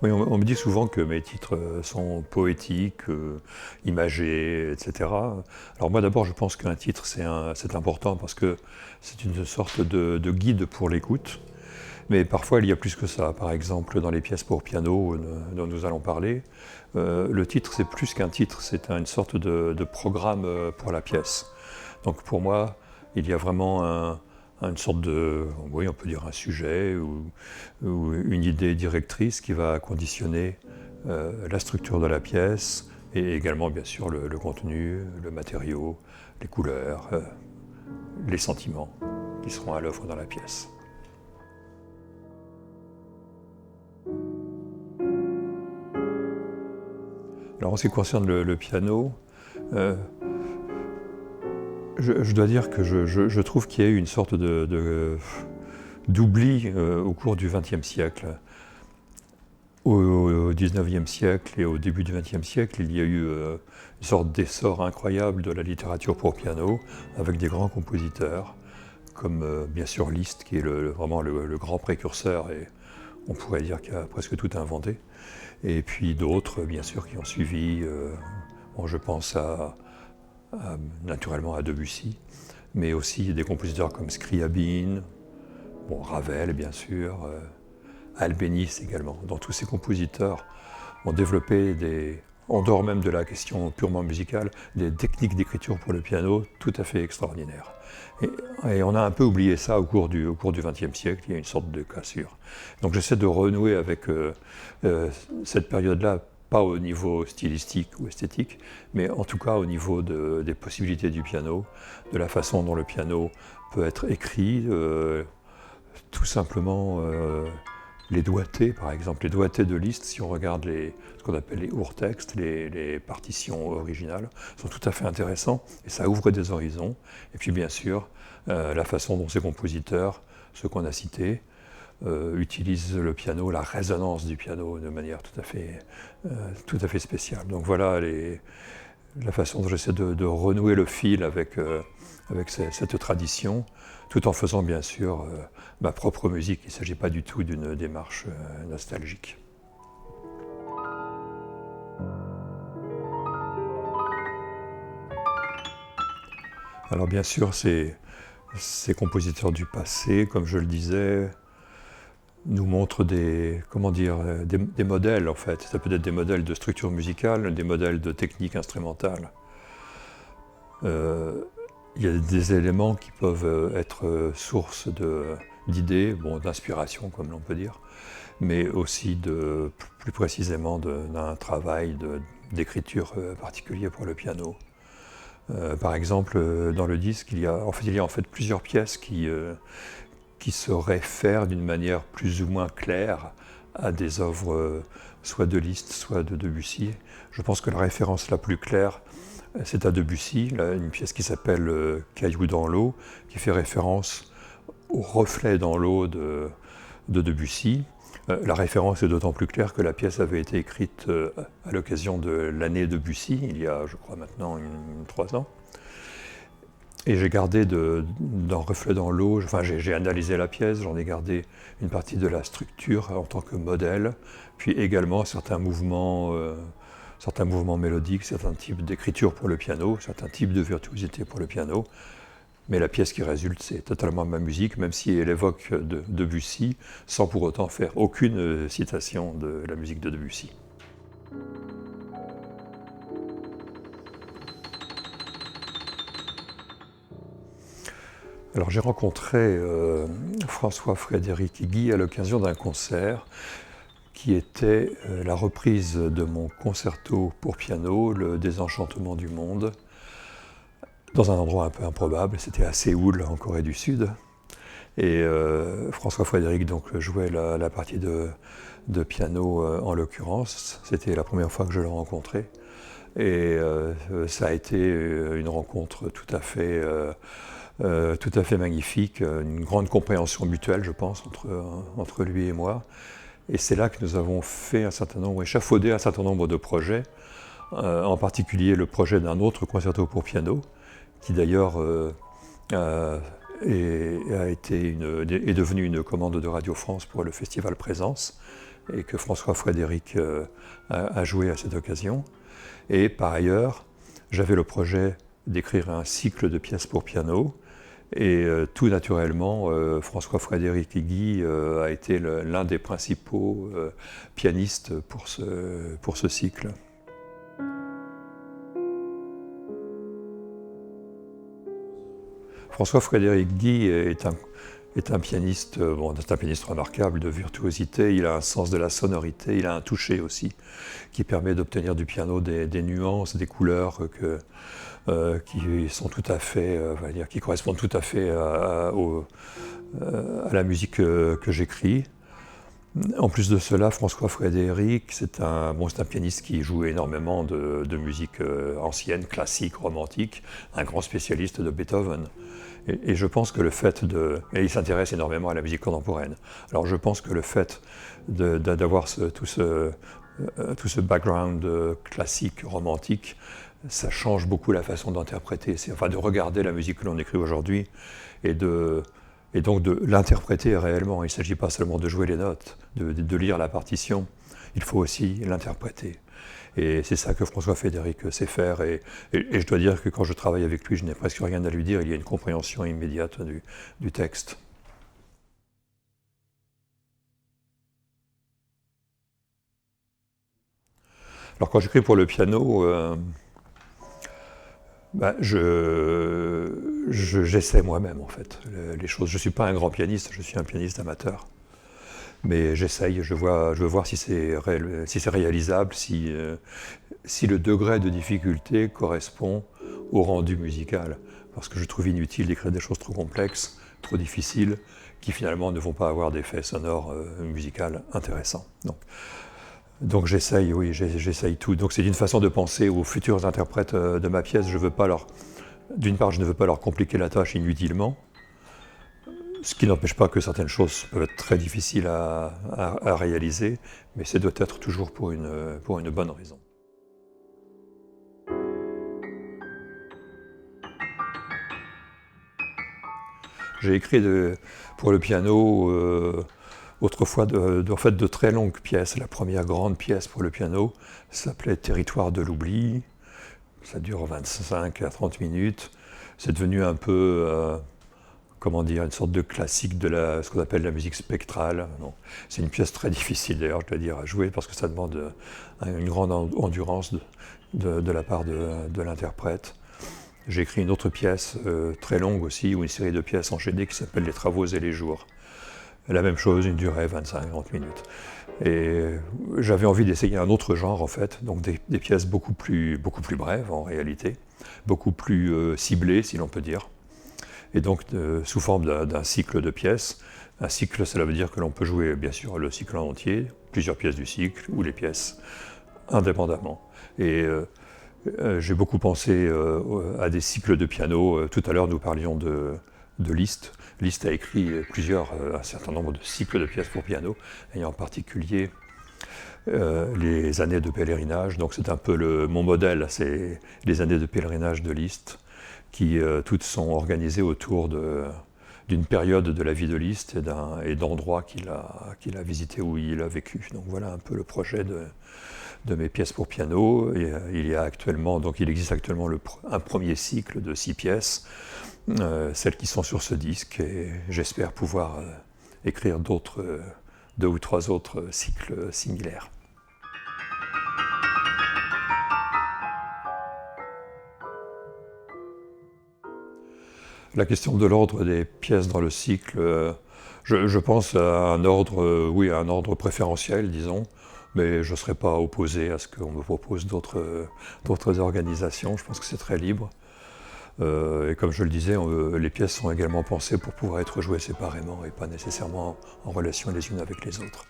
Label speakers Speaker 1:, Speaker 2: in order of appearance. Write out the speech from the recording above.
Speaker 1: Oui, on me dit souvent que mes titres sont poétiques, imagés, etc. Alors moi d'abord je pense qu'un titre c'est important parce que c'est une sorte de guide pour l'écoute. Mais parfois il y a plus que ça. Par exemple dans les pièces pour piano dont nous allons parler, le titre c'est plus qu'un titre, c'est une sorte de programme pour la pièce. Donc pour moi il y a vraiment une sorte de, oui, on peut dire un sujet ou une idée directrice qui va conditionner la structure de la pièce et également bien sûr le contenu, le matériau, les couleurs, les sentiments qui seront à l'œuvre dans la pièce. Alors en ce qui concerne le piano, euh, je dois dire que je trouve qu'il y a eu une sorte d'oubli au cours du XXe siècle. Au XIXe siècle et au début du XXe siècle, il y a eu une sorte d'essor incroyable de la littérature pour piano, avec des grands compositeurs, comme bien sûr Liszt, qui est vraiment le grand précurseur, et on pourrait dire qu'il a presque tout inventé. Et puis d'autres, bien sûr, qui ont suivi. Bon, je pense naturellement à Debussy, mais aussi des compositeurs comme Scriabine, bon, Ravel, bien sûr, Albéniz également. Donc tous ces compositeurs ont développé en dehors même de la question purement musicale, des techniques d'écriture pour le piano tout à fait extraordinaires. Et on a un peu oublié ça au cours du XXe siècle, il y a une sorte de cassure. Donc j'essaie de renouer avec cette période-là, pas au niveau stylistique ou esthétique, mais en tout cas au niveau des possibilités du piano, de la façon dont le piano peut être écrit, tout simplement les doigtés, par exemple, les doigtés de Liszt, si on regarde ce qu'on appelle les urtextes, les partitions originales, sont tout à fait intéressants et ça ouvre des horizons. Et puis bien sûr, la façon dont ces compositeurs, ceux qu'on a cités, utilisent le piano, la résonance du piano de manière tout à fait spéciale. Donc voilà la façon dont j'essaie de renouer le fil avec cette tradition, tout en faisant bien sûr ma propre musique. Il ne s'agit pas du tout d'une démarche nostalgique. Alors bien sûr, ces compositeurs du passé, comme je le disais, nous montrent des modèles en fait. Ça peut être des modèles de structure musicale, des modèles de technique instrumentale. Il y a des éléments qui peuvent être source d'idées, bon, d'inspiration comme l'on peut dire, mais aussi plus précisément d'un travail d'écriture particulier pour le piano. Par exemple, dans le disque, il y a en fait plusieurs pièces qui se réfèrent d'une manière plus ou moins claire à des œuvres soit de Liszt, soit de Debussy. Je pense que la référence la plus claire, c'est à Debussy, une pièce qui s'appelle Cailloux dans l'eau, qui fait référence au reflet dans l'eau de Debussy. La référence est d'autant plus claire que la pièce avait été écrite à l'occasion de l'année Debussy, il y a, je crois, maintenant 3 ans. Et j'ai gardé dans Reflet dans l'eau, enfin j'ai analysé la pièce, j'en ai gardé une partie de la structure en tant que modèle, puis également certains mouvements mélodiques, certains types d'écriture pour le piano, certains types de virtuosité pour le piano. Mais la pièce qui résulte, c'est totalement ma musique, même si elle évoque Debussy, sans pour autant faire aucune citation de la musique de Debussy. Alors j'ai rencontré François-Frédéric Guy à l'occasion d'un concert qui était la reprise de mon concerto pour piano, Le Désenchantement du monde, dans un endroit un peu improbable, c'était à Séoul, en Corée du Sud. Et François-Frédéric donc jouait la partie de piano en l'occurrence. C'était la première fois que je le rencontrais. Et ça a été une rencontre tout à fait magnifique, une grande compréhension mutuelle, je pense, entre lui et moi. Et c'est là que nous avons fait échafaudé un certain nombre de projets, en particulier le projet d'un autre concerto pour piano, qui d'ailleurs est devenu une commande de Radio France pour le Festival Présence, et que François Frédéric a joué à cette occasion. Et par ailleurs, j'avais le projet d'écrire un cycle de pièces pour piano. Et tout naturellement, François Frédéric Guy a été l'un des principaux pianistes pour ce cycle. François Frédéric Guy est un pianiste, c'est un pianiste remarquable de virtuosité. Il a un sens de la sonorité, il a un toucher aussi qui permet d'obtenir du piano des nuances, des couleurs qui sont tout à fait, qui correspondent tout à fait à la musique que j'écris. En plus de cela, François Frédéric, c'est un pianiste qui joue énormément de musique ancienne, classique, romantique, un grand spécialiste de Beethoven. Et je pense que le fait et il s'intéresse énormément à la musique contemporaine. Alors je pense que le fait d'avoir tout ce background classique, romantique, ça change beaucoup la façon d'interpréter, enfin de regarder la musique que l'on écrit aujourd'hui et donc de l'interpréter réellement. Il ne s'agit pas seulement de jouer les notes, de lire la partition, il faut aussi l'interpréter. Et c'est ça que François Frédéric sait faire. Et je dois dire que quand je travaille avec lui, je n'ai presque rien à lui dire, il y a une compréhension immédiate du texte. Alors quand j'écris pour le piano, j'essaie moi-même en fait les choses. Je ne suis pas un grand pianiste, je suis un pianiste amateur. Mais j'essaye, je veux voir si c'est réalisable, si le degré de difficulté correspond au rendu musical. Parce que je trouve inutile d'écrire des choses trop complexes, trop difficiles, qui finalement ne vont pas avoir d'effet sonore musical intéressant. Donc j'essaye, oui, j'essaye tout. Donc c'est une façon de penser aux futurs interprètes de ma pièce. D'une part, je ne veux pas leur compliquer la tâche inutilement, ce qui n'empêche pas que certaines choses peuvent être très difficiles à réaliser, mais ça doit être toujours pour une bonne raison. J'ai écrit pour le piano autrefois de très longues pièces. La première grande pièce pour le piano s'appelait Territoire de l'oubli. Ça dure 25 à 30 minutes. C'est devenu un peu, une sorte de classique de ce qu'on appelle la musique spectrale. C'est une pièce très difficile d'ailleurs, je dois dire, à jouer parce que ça demande une grande endurance de la part de l'interprète. J'ai écrit une autre pièce très longue aussi, ou une série de pièces enchaînées qui s'appelle Les Travaux et les Jours. La même chose, une durée 25-30 minutes. Et j'avais envie d'essayer un autre genre en fait, donc des pièces beaucoup plus brèves en réalité, beaucoup plus ciblées si l'on peut dire. Et donc sous forme d'un cycle de pièces. Un cycle, cela veut dire que l'on peut jouer bien sûr le cycle en entier, plusieurs pièces du cycle, ou les pièces indépendamment. Et j'ai beaucoup pensé à des cycles de piano. Tout à l'heure nous parlions de Liszt. Liszt a écrit un certain nombre de cycles de pièces pour piano, et en particulier les années de pèlerinage. Donc c'est un peu mon modèle, c'est les années de pèlerinage de Liszt, qui toutes sont organisées autour d'une période de la vie de Liszt et d'endroits qu'il a visités, où il a vécu. Donc voilà un peu le projet de mes pièces pour piano. Et, il existe actuellement un premier cycle de 6 pièces, celles qui sont sur ce disque, et j'espère pouvoir écrire 2 ou 3 autres cycles similaires. La question de l'ordre des pièces dans le cycle, je pense à un ordre préférentiel, disons, mais je ne serais pas opposé à ce qu'on me propose d'autres organisations. Je pense que c'est très libre. Et comme je le disais, les pièces sont également pensées pour pouvoir être jouées séparément et pas nécessairement en relation les unes avec les autres.